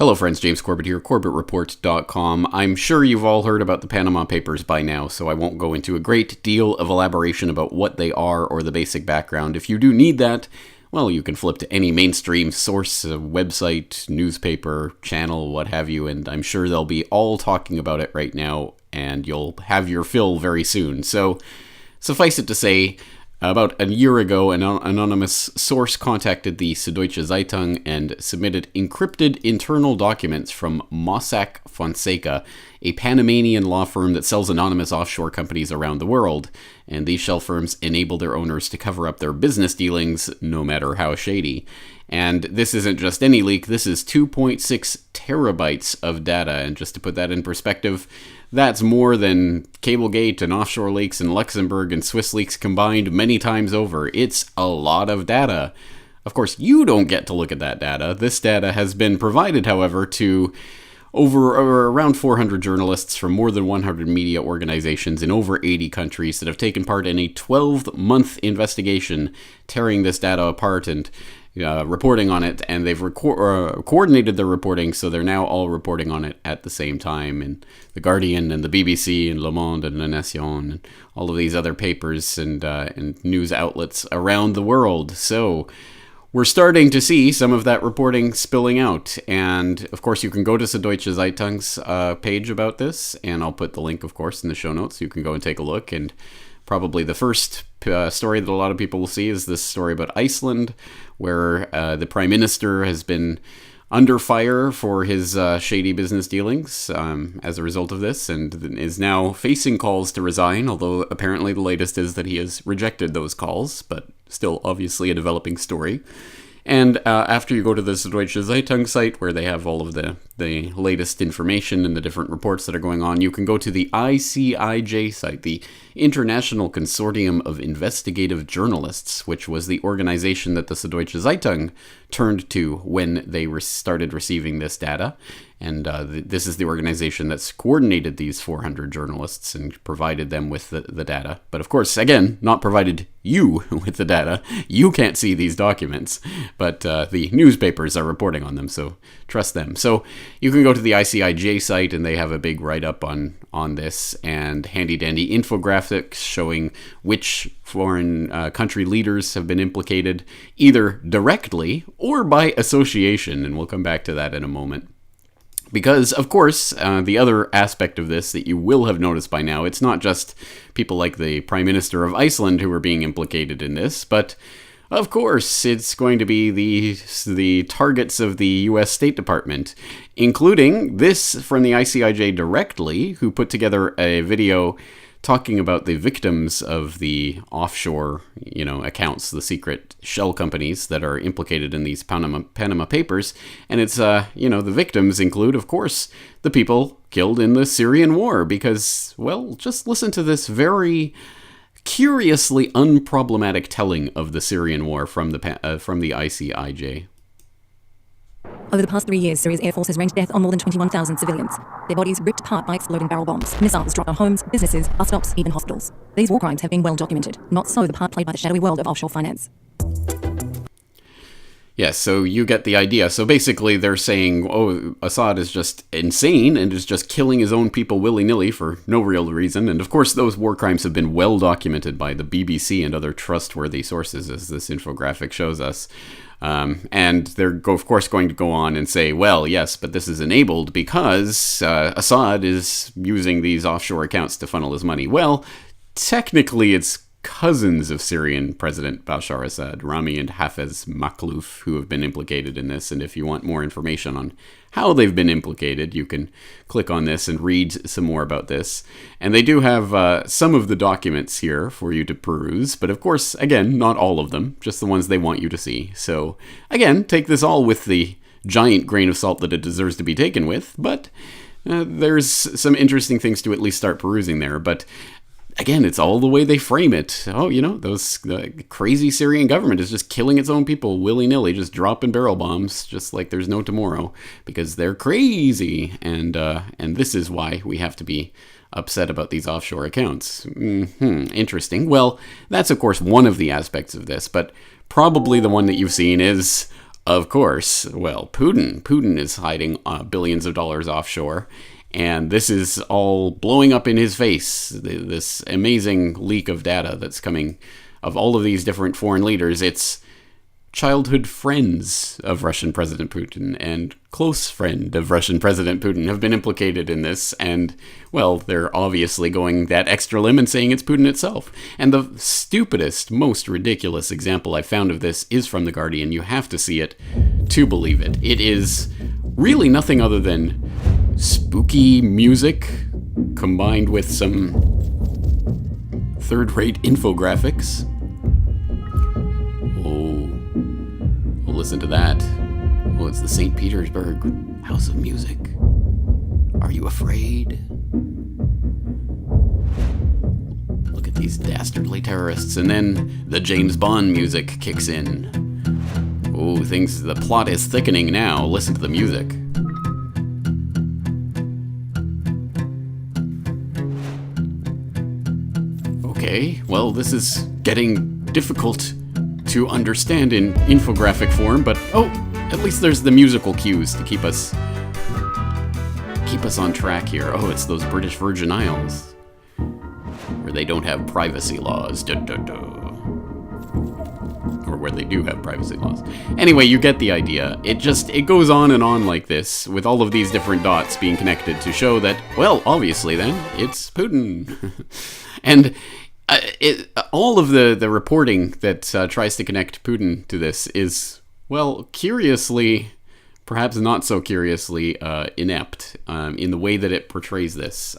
Hello friends, James Corbett here, CorbettReport.com. I'm sure you've all heard about the Panama Papers by now, so I won't go into a great deal of elaboration about what they are or the basic background. If you do need that, well, you can flip to any mainstream source, website, newspaper, channel, what have you, and I'm sure they'll be all talking about it right now, and you'll have your fill very soon. So, suffice it to say, about a year ago, an anonymous source contacted the Süddeutsche Zeitung and submitted encrypted internal documents from Mossack Fonseca, a Panamanian law firm that sells anonymous offshore companies around the world. And these shell firms enable their owners to cover up their business dealings, no matter how shady. And this isn't just any leak, this is 2.6 terabytes of data. And just to put that in perspective, that's more than Cablegate and offshore leaks in Luxembourg and Swiss leaks combined many times over. It's a lot of data. Of course, you don't get to look at that data. This data has been provided, however, to around 400 journalists from more than 100 media organizations in over 80 countries that have taken part in a 12-month investigation tearing this data apart and reporting on it, and they've coordinated their reporting, so they're now all reporting on it at the same time. And The Guardian and the BBC and Le Monde and La Nation and all of these other papers and news outlets around the world. So we're starting to see some of that reporting spilling out. And of course, you can go to Süddeutsche Zeitung's page about this, and I'll put the link, of course, in the show notes. You can go and take a look. And probably the first story that a lot of people will see is this story about Iceland, where the Prime Minister has been under fire for his shady business dealings as a result of this, and is now facing calls to resign, although apparently the latest is that he has rejected those calls, but still obviously a developing story. And after you go to the Süddeutsche Zeitung site, where they have all of the latest information and the different reports that are going on, you can go to the ICIJ site, the International Consortium of Investigative Journalists, which was the organization that the Süddeutsche Zeitung turned to when they started receiving this data. And this is the organization that's coordinated these 400 journalists and provided them with the data. But of course, again, not provided you with the data. You can't see these documents, but the newspapers are reporting on them, so trust them. So you can go to the ICIJ site, and they have a big write-up on this, and handy-dandy infographics showing which foreign country leaders have been implicated, either directly or by association, and we'll come back to that in a moment. Because, of course, the other aspect of this that you will have noticed by now, it's not just people like the Prime Minister of Iceland who are being implicated in this, but, of course, it's going to be the targets of the U.S. State Department, including this from the ICIJ directly, who put together a video talking about the victims of the offshore, accounts, the secret shell companies that are implicated in these Panama Papers. And it's, the victims include, of course, the people killed in the Syrian war. Because, well, just listen to this very curiously unproblematic telling of the Syrian war from the ICIJ. Over the past 3 years, Syria's Air Force has ranged death on more than 21,000 civilians. Their bodies ripped apart by exploding barrel bombs, missiles dropped on homes, businesses, bus stops, even hospitals. These war crimes have been well documented. Not so the part played by the shadowy world of offshore finance. Yes, so you get the idea. So basically they're saying, Assad is just insane and is just killing his own people willy-nilly for no real reason. And of course those war crimes have been well documented by the BBC and other trustworthy sources, as this infographic shows us. And they're, of course, going to go on and say, well, yes, but this is enabled because Assad is using these offshore accounts to funnel his money. Well, technically it's cousins of Syrian President Bashar Assad, Rami and Hafez Makhlouf, who have been implicated in this. And if you want more information on how they've been implicated, you can click on this and read some more about this. And they do have some of the documents here for you to peruse, but of course, again, not all of them, just the ones they want you to see. So again, take this all with the giant grain of salt that it deserves to be taken with, but there's some interesting things to at least start perusing there. But again, it's all the way they frame it. The crazy Syrian government is just killing its own people willy-nilly, just dropping barrel bombs, just like there's no tomorrow, because they're crazy. And this is why we have to be upset about these offshore accounts. Interesting. Well, that's, of course, one of the aspects of this, but probably the one that you've seen is Of course, well, Putin is hiding billions of dollars offshore, and this is all blowing up in his face. This amazing leak of data that's coming of all of these different foreign leaders. It's childhood friends of Russian President Putin and close friend of Russian President Putin have been implicated in this, and, well, they're obviously going that extra limb and saying it's Putin itself. And the stupidest, most ridiculous example I found of this is from The Guardian. You have to see it to believe it. It is really nothing other than spooky music combined with some third-rate infographics. Listen to that. Oh, it's the St. Petersburg House of Music. Are you afraid? Look at these dastardly terrorists. And then the James Bond music kicks in. Oh, the plot is thickening now. Listen to the music. Okay, well, this is getting difficult to understand in infographic form, but at least there's the musical cues to keep us on track here. Oh, it's those British Virgin Isles where they don't have privacy laws. Or where they do have privacy laws. Anyway, you get the idea. It goes on and on like this, with all of these different dots being connected to show that, well, obviously then, it's Putin. And all of the reporting that tries to connect Putin to this is, well, curiously, perhaps not so curiously, inept in the way that it portrays this.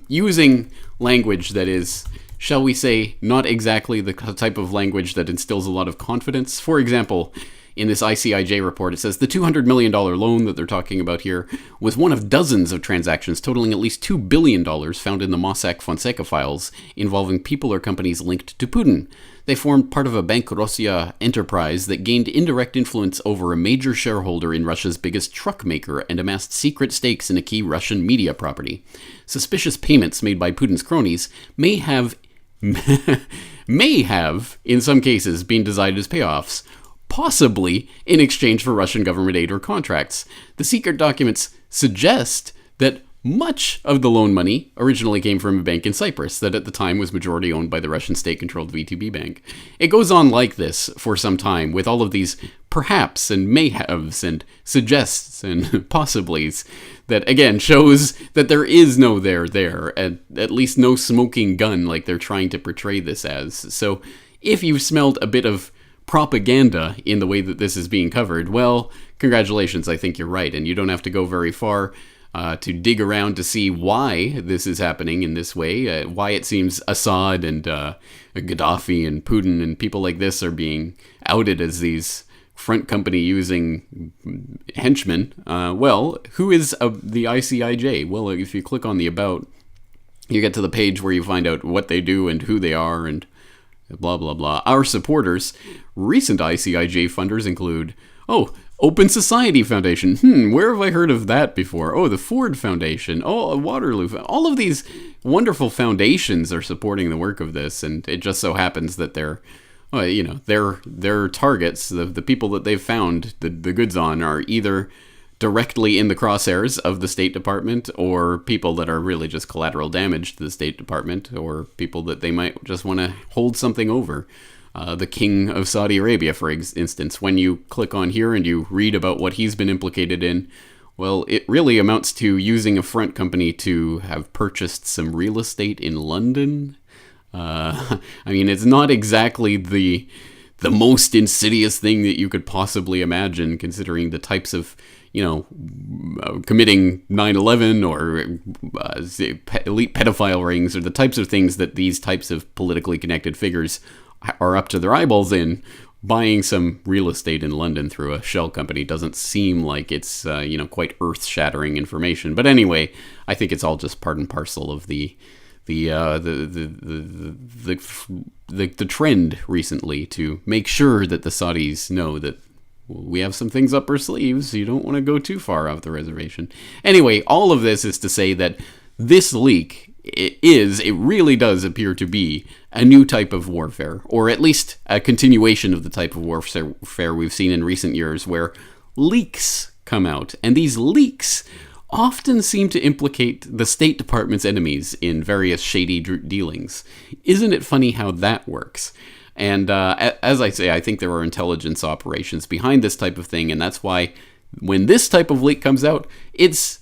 Using language that is, shall we say, not exactly the type of language that instills a lot of confidence. For example, in this ICIJ report, it says the $200 million loan that they're talking about here was one of dozens of transactions totaling at least $2 billion found in the Mossack Fonseca files involving people or companies linked to Putin. They formed part of a Bank Russia enterprise that gained indirect influence over a major shareholder in Russia's biggest truck maker and amassed secret stakes in a key Russian media property. Suspicious payments made by Putin's cronies may have, in some cases, been designed as payoffs, possibly in exchange for Russian government aid or contracts. The secret documents suggest that much of the loan money originally came from a bank in Cyprus that at the time was majority owned by the Russian state-controlled VTB bank. It goes on like this for some time, with all of these perhaps and may-haves and suggests and possiblys that, again, shows that there is no there, at least no smoking gun like they're trying to portray this as. So if you've smelled a bit of propaganda in the way that this is being covered, well, congratulations, I think you're right, and you don't have to go very far to dig around to see why this is happening in this way, why it seems Assad and Gaddafi and Putin and people like this are being outed as these front company using henchmen. Well, who is the ICIJ? Well, if you click on the About, you get to the page where you find out what they do and who they are and blah, blah, blah. Our supporters, recent ICIJ funders include, Open Society Foundation. Where have I heard of that before? The Ford Foundation. Waterloo. All of these wonderful foundations are supporting the work of this, and it just so happens that they're targets, the people that they've found the goods on are either directly in the crosshairs of the State Department, or people that are really just collateral damage to the State Department, or people that they might just want to hold something over. The King of Saudi Arabia, for instance, when you click on here and you read about what he's been implicated in, well, it really amounts to using a front company to have purchased some real estate in London. I mean, it's not exactly the most insidious thing that you could possibly imagine, considering the types of, committing 9/11 or elite pedophile rings, or the types of things that these types of politically connected figures are up to their eyeballs in. Buying some real estate in London through a shell company doesn't seem like it's, quite earth-shattering information. But anyway, I think it's all just part and parcel of the trend recently to make sure that the Saudis know that we have some things up our sleeves. You don't want to go too far off the reservation. Anyway, all of this is to say that this leak it really does appear to be a new type of warfare, or at least a continuation of the type of warfare we've seen in recent years, where leaks come out. And these leaks often seem to implicate the State Department's enemies in various shady dealings. Isn't it funny how that works? And as I say, I think there are intelligence operations behind this type of thing, and that's why when this type of leak comes out, it's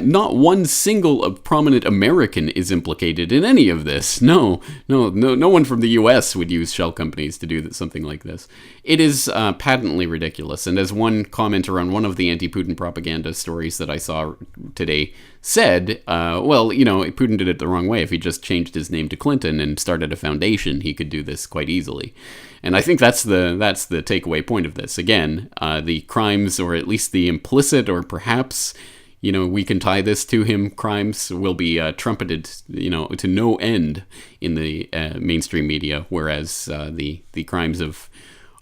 not one single prominent American is implicated in any of this. No one from the U.S. would use shell companies to do something like this. It is patently ridiculous. And as one commenter on one of the anti-Putin propaganda stories that I saw today said, Putin did it the wrong way. If he just changed his name to Clinton and started a foundation, he could do this quite easily. And I think that's the takeaway point of this. Again, the crimes, or at least the implicit, or perhaps, we can tie this to him, crimes will be trumpeted, to no end in the mainstream media, whereas the crimes of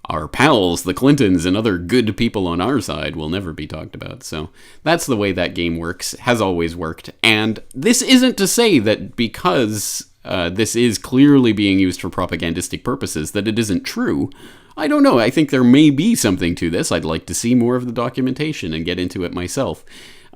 our pals, the Clintons, and other good people on our side will never be talked about. So that's the way that game works, has always worked. And this isn't to say that because this is clearly being used for propagandistic purposes, that it isn't true. I don't know. I think there may be something to this. I'd like to see more of the documentation and get into it myself.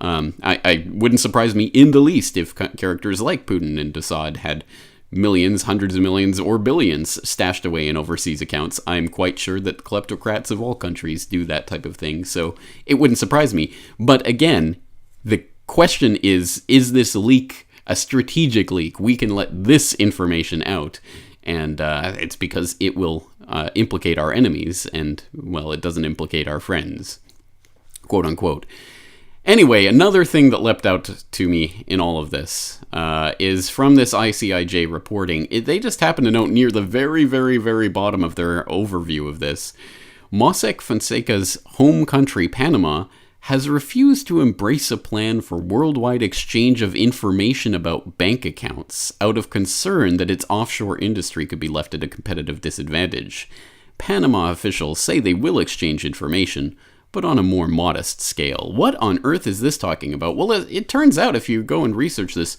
I wouldn't surprise me in the least if characters like Putin and Assad had millions, hundreds of millions, or billions stashed away in overseas accounts. I'm quite sure that kleptocrats of all countries do that type of thing, so it wouldn't surprise me. But again, the question is this leak a strategic leak? We can let this information out, and it's because it will implicate our enemies, and, well, it doesn't implicate our friends, quote unquote. Anyway, another thing that leapt out to me in all of this is from this ICIJ reporting. They just happen to note near the very, very, very bottom of their overview of this, Mossack Fonseca's home country, Panama, has refused to embrace a plan for worldwide exchange of information about bank accounts out of concern that its offshore industry could be left at a competitive disadvantage. Panama officials say they will exchange information, but on a more modest scale. What on earth is this talking about? Well, it turns out, if you go and research this,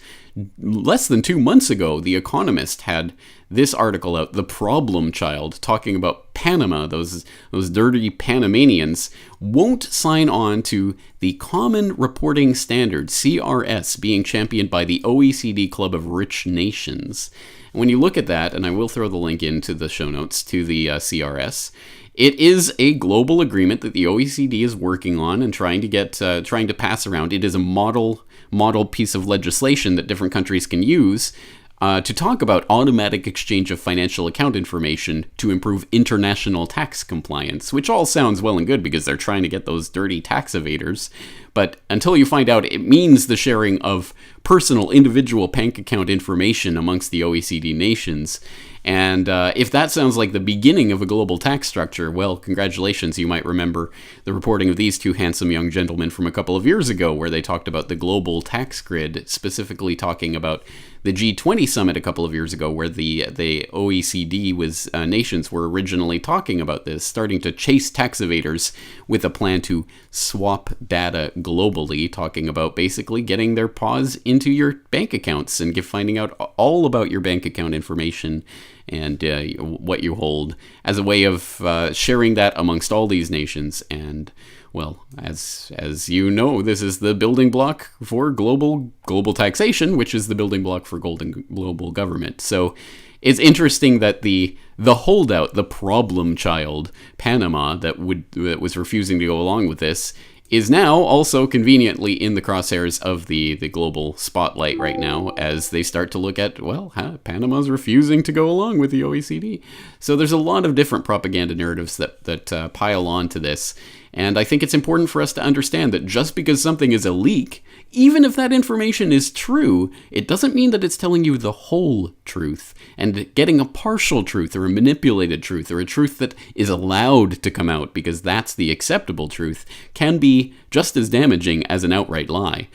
less than 2 months ago, The Economist had this article out, The Problem Child, talking about Panama. Those dirty Panamanians won't sign on to the Common Reporting Standard, CRS, being championed by the OECD Club of Rich Nations. And when you look at that, and I will throw the link into the show notes to the CRS, it is a global agreement that the OECD is working on and trying to pass around. It is a model piece of legislation that different countries can use to talk about automatic exchange of financial account information to improve international tax compliance, which all sounds well and good because they're trying to get those dirty tax evaders. But until you find out, it means the sharing of personal individual bank account information amongst the OECD nations. And if that sounds like the beginning of a global tax structure, well, congratulations. You might remember the reporting of these two handsome young gentlemen from a couple of years ago, where they talked about the global tax grid, specifically talking about the G20 summit a couple of years ago, where the OECD nations were originally talking about this, starting to chase tax evaders with a plan to swap data globally, talking about basically getting their paws into your bank accounts and finding out all about your bank account information and what you hold, as a way of sharing that amongst all these nations. And, well, as you know, this is the building block for global taxation, which is the building block for global government. So it's interesting that the holdout, the problem child, Panama, that was refusing to go along with this, is now also conveniently in the crosshairs of the global spotlight right now, as they start to look at, well, Panama's refusing to go along with the OECD. So there's a lot of different propaganda narratives that pile on to this. And I think it's important for us to understand that just because something is a leak, even if that information is true, it doesn't mean that it's telling you the whole truth. And getting a partial truth or a manipulated truth or a truth that is allowed to come out because that's the acceptable truth can be just as damaging as an outright lie.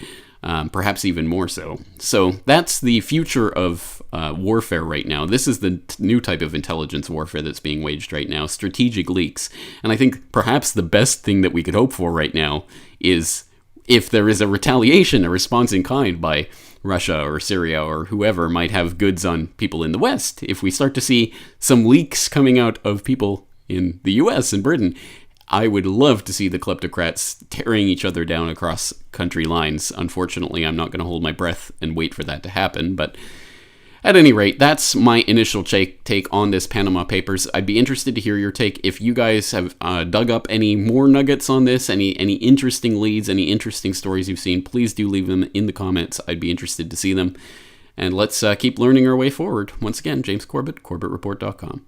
Perhaps even more so. So that's the future of warfare right now. This is the new type of intelligence warfare that's being waged right now, strategic leaks. And I think perhaps the best thing that we could hope for right now is if there is a retaliation, a response in kind by Russia or Syria or whoever might have goods on people in the West, if we start to see some leaks coming out of people in the US and Britain, I would love to see the kleptocrats tearing each other down across country lines. Unfortunately, I'm not going to hold my breath and wait for that to happen, but at any rate, that's my initial take on this Panama Papers. I'd be interested to hear your take. If you guys have dug up any more nuggets on this, any interesting leads, any interesting stories you've seen, please do leave them in the comments. I'd be interested to see them. And let's keep learning our way forward. Once again, James Corbett, CorbettReport.com.